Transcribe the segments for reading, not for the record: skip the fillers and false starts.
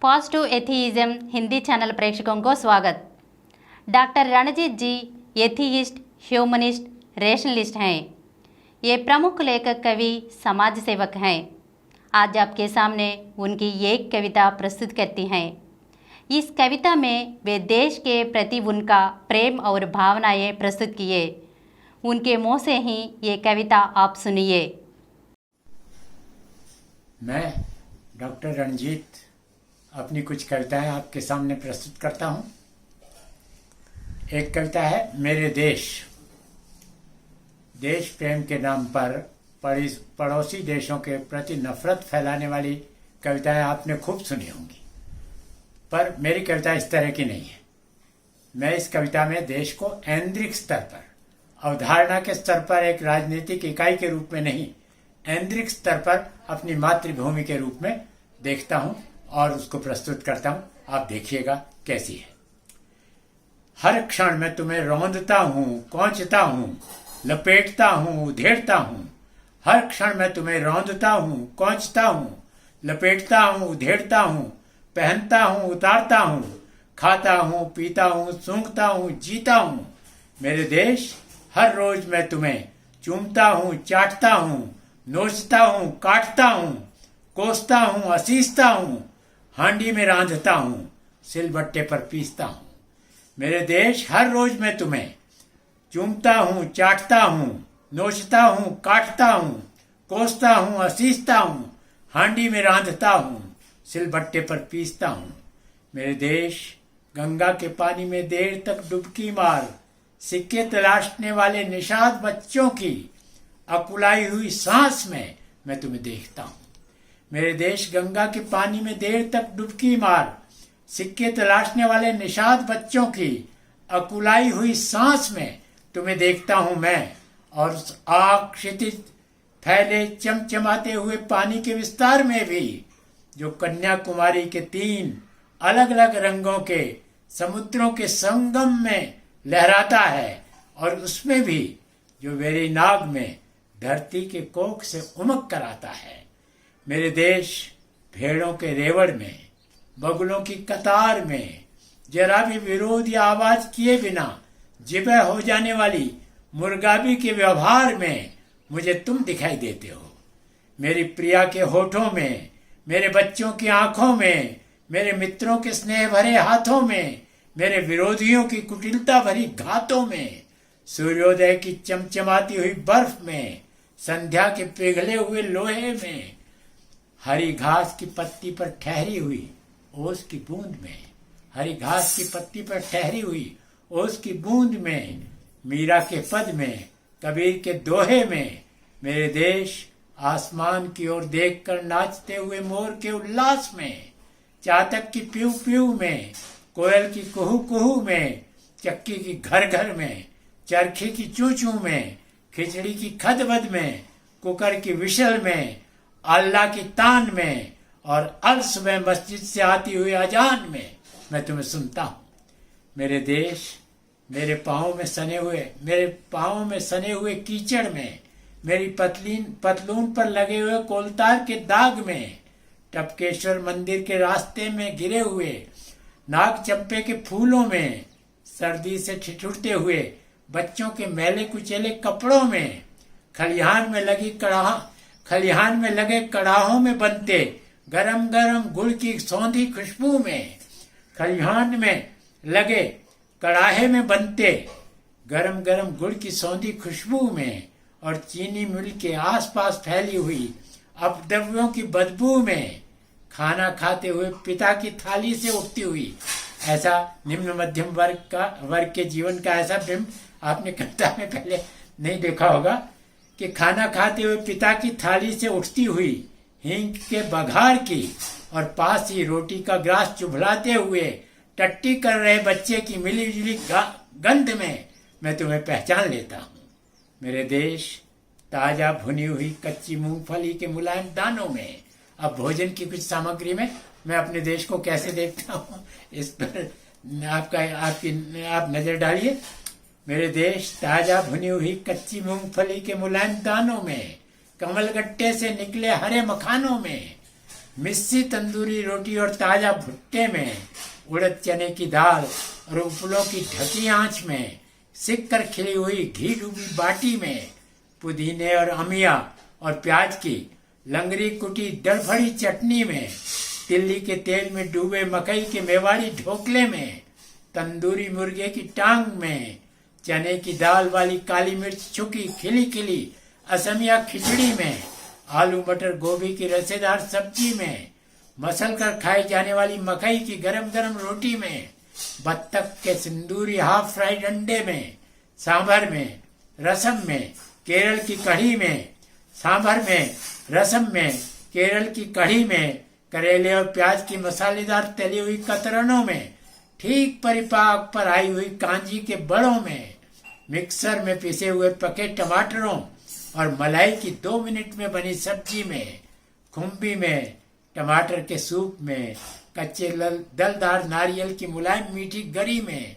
Positive एथीइज्म Hindi channel प्रेक्षकों को स्वागत। डॉक्टर रणजीत जी एथीइस्ट, ह्यूमनिस्ट, रेशनलिस्ट हैं। ये प्रमुख लेखक, कवि, समाज सेवक हैं। आज आपके सामने उनकी एक कविता प्रस्तुत करती हैं। इस कविता में वे देश के प्रति उनका प्रेम और भावनाएं प्रस्तुत किए। उनके मुँह से ही ये कविता आप सुनिए। मैं डॉक्टर रणजीत अपनी कुछ कविताएं आपके सामने प्रस्तुत करता हूं। एक कविता है मेरे देश। देश प्रेम के नाम पर पड़ोसी देशों के प्रति नफरत फैलाने वाली कविताएं आपने खूब सुनी होंगी, पर मेरी कविता इस तरह की नहीं है। मैं इस कविता में देश को ऐन्द्रिक स्तर पर, अवधारणा के स्तर पर एक राजनीतिक इकाई के रूप में नहीं, ऐन्द्रिक स्तर पर अपनी मातृभूमि के रूप में देखता हूं और उसको प्रस्तुत करता हूं। आप देखिएगा कैसी है। हर क्षण मैं तुम्हें रौंदता हूं, कोंचता हूं, लपेटता हूं, उधेड़ता हूं। हर क्षण मैं तुम्हें रौंदता हूं, कोंचता हूं, लपेटता हूं, उधेड़ता हूं, पहनता हूं, उतारता हूं, खाता हूं, पीता हूं, सूंघता हूं, जीता हूं। मेरे देश, हर रोज मैं तुम्हें चूमता हूं, चाटता हूं, नोचता हूं, काटता हूं, कोसता हूं, असीसता हूं, हांडी में रांधता हूं, सिलबट्टे पर पीसता हूं। मेरे देश, हर रोज मैं तुम्हें चूमता हूं, चाटता हूं, नोचता हूं, काटता हूं, कोसता हूं, असीसता हूं, हांडी में रांधता हूं, सिलबट्टे पर पीसता हूं। मेरे देश, गंगा के पानी में देर तक डुबकी मार सिक्के तलाशने वाले निषाद बच्चों की अकुलाई हुई सांस में मैं तुम्हें देखता हूं। मेरे देश, गंगा के पानी में देर तक डुबकी मार सिक्के तलाशने वाले निषाद बच्चों की अकुलाई हुई सांस में तुम्हें देखता हूं मैं। और उस आग क्षितिज फैले चमचमाते हुए पानी के विस्तार में भी जो कन्याकुमारी के 3 अलग अलग रंगों के समुद्रों के संगम में लहराता है, और उसमें भी जो वेरीनाग में धरती के कोख से उमक कर आता है। मेरे देश, भेड़ों के रेवड़ में, बगुलों की कतार में, जरा भी विरोध या आवाज किए बिना जिबह हो जाने वाली मुर्गाबी के व्यवहार में मुझे तुम दिखाई देते हो। मेरी प्रिया के होठों में, मेरे बच्चों की आंखों में, मेरे मित्रों के स्नेह भरे हाथों में, मेरे विरोधियों की कुटिलता भरी घातों में, सूर्योदय की चमचमाती हुई बर्फ में, संध्या के पिघले हुए लोहे में, हरी घास की पत्ती पर ठहरी हुई ओस की बूंद में, हरी घास की पत्ती पर ठहरी हुई ओस की बूंद में, मीरा के पद में, कबीर के दोहे में, मेरे देश, आसमान की ओर देखकर नाचते हुए मोर के उल्लास में, चातक की प्यू प्यू में, कोयल की कुहू कुहू में, चक्की की घर घर में, चरखी की चू चू में, खिचड़ी की खदबद में, कुकर की विशल में, अल्लाह की तान में, और अल सुबह मस्जिद से आती हुई अजान में मैं तुम्हें सुनता हूं। मेरे देश, मेरे पाँव में सने हुए कीचड़ में, मेरी पतलून पर लगे हुए कोलतार के दाग में, टपकेश्वर मंदिर के रास्ते में गिरे हुए नाग चंपे के फूलों में, सर्दी से ठिठुरते हुए बच्चों के मैले कुचेले कपड़ों में, खलिहान में लगे कड़ाहों में बनते गरम गरम गुड़ की सौंधी खुशबू में, खलिहान में लगे कड़ाहे में बनते गरम गरम गुड़ की सौंधी खुशबू में, और चीनी मिल के आसपास फैली हुई अपद्रव्यों की बदबू में, खाना खाते हुए पिता की थाली से उठती हुई, ऐसा निम्न मध्यम वर्ग के जीवन का ऐसा बिंब आपने कविता में पहले नहीं देखा होगा कि खाना खाते हुए पिता की थाली से उठती हुई हींग के बघार की, और पास ही रोटी का ग्रास चुभलाते हुए टट्टी कर रहे बच्चे की मिली जुली गंध में मैं तुम्हें पहचान लेता हूँ। मेरे देश, ताजा भुनी हुई कच्ची मूंगफली के मुलायम दानों में, अब भोजन की कुछ सामग्री में मैं अपने देश को कैसे देखता हूँ, इस पर आप नजर डालिए। मेरे देश, ताजा भुनी हुई कच्ची मूंगफली के मुलायम दानों में, कमलगट्टे से निकले हरे मखानों में, मिस्सी तंदूरी रोटी और ताजा भुट्टे में, उड़द चने की दाल और उपलों की ढकी आंच में, सिक कर खिली हुई घी डूबी बाटी में, पुदीने और अमिया और प्याज की लंगरी कुटी डरफड़ी चटनी में, तिल्ली के तेल में डूबे मकई के मेवाड़ी ढोकले में, तंदूरी मुर्गे की टांग में, चने की दाल वाली काली मिर्च छुकी खिली खिली असमिया खिचड़ी में, आलू मटर गोभी की रसेदार सब्जी में, मसल कर खाई जाने वाली मकई की गरम गरम रोटी में, बत्तख के सिंदूरी हाफ फ्राइड अंडे में, सांभर में, रसम में, केरल की कढ़ी में, सांभर में, रसम में, केरल की कढ़ी में, करेले और प्याज की मसालेदार तली हुई कतरनों में, ठीक परिपाक पर आई हुई कांजी के बड़ों में, मिक्सर में पिसे हुए पके टमाटरों और मलाई की 2 मिनट में बनी सब्जी में, खुम्बी में, टमाटर के सूप में, कच्चे दलदार नारियल की मुलायम मीठी गरी में,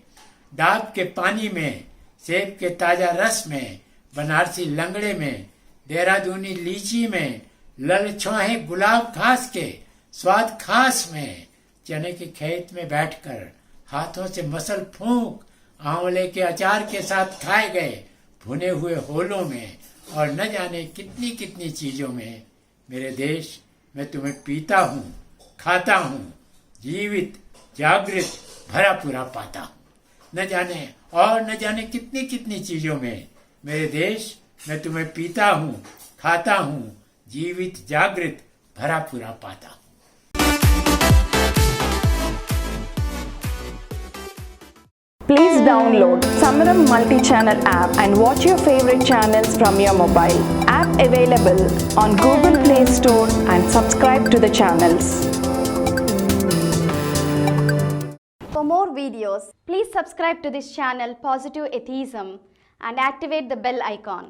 डाब के पानी में, सेब के ताजा रस में, बनारसी लंगड़े में, देहरादूनी लीची में, लल छोहे गुलाब घास के स्वाद खास में, चने के खेत में बैठकर हाथों से मसल फूंक आंवले के अचार के साथ खाए गए भुने हुए होलों में, और न जाने कितनी कितनी चीजों में। मेरे देश, मैं तुम्हें पीता हूँ, खाता हूँ, जीवित जागृत भरा पूरा पाता हूँ। न जाने कितनी कितनी चीजों में। मेरे देश, मैं तुम्हें पीता हूँ, खाता हूँ, जीवित जागृत भरा पूरा पाता हूँ। Please download Samaram multi-channel app and watch your favorite channels from your mobile. App available on Google Play Store and subscribe to the channels. For more videos, please subscribe to this channel Positive Atheism and activate the bell icon.